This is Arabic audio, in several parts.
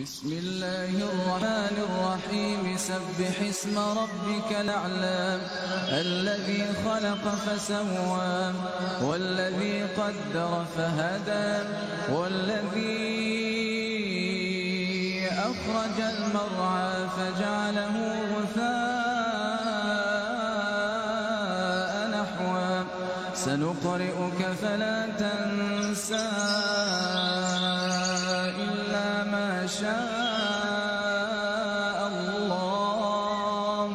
بسم الله الرحمن الرحيم سبح اسم ربك الأعلى الذي خلق فسوى والذي قدر فهدى والذي أخرج المرعى فجعله غثاء نحوا سنقرئك فلا تنسى إلا ما شاء الله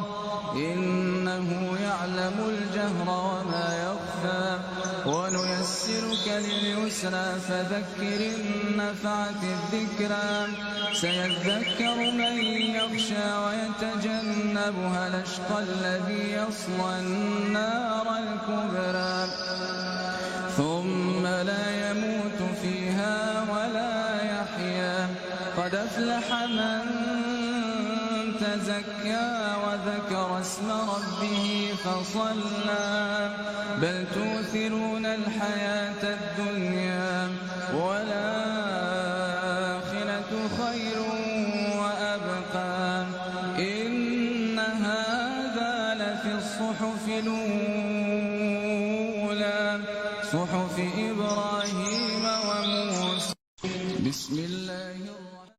إنه يعلم الجهر وما يخفى ونيسرك لليسرى فذكر إن نفعت الذكرى سيذكر من يخشى ويتجنبها الأشقى الذي يصلى النار الكبرى ثم لا يموت فيها ولا يحيا قد أفلح من تزكى وذكر اسم ربه فصلى بل تؤثرون الحياة الدنيا والآخرة خير وأبقى إن هذا لفي الصحف الأولى صحف إبراهيم وموسى بسم الله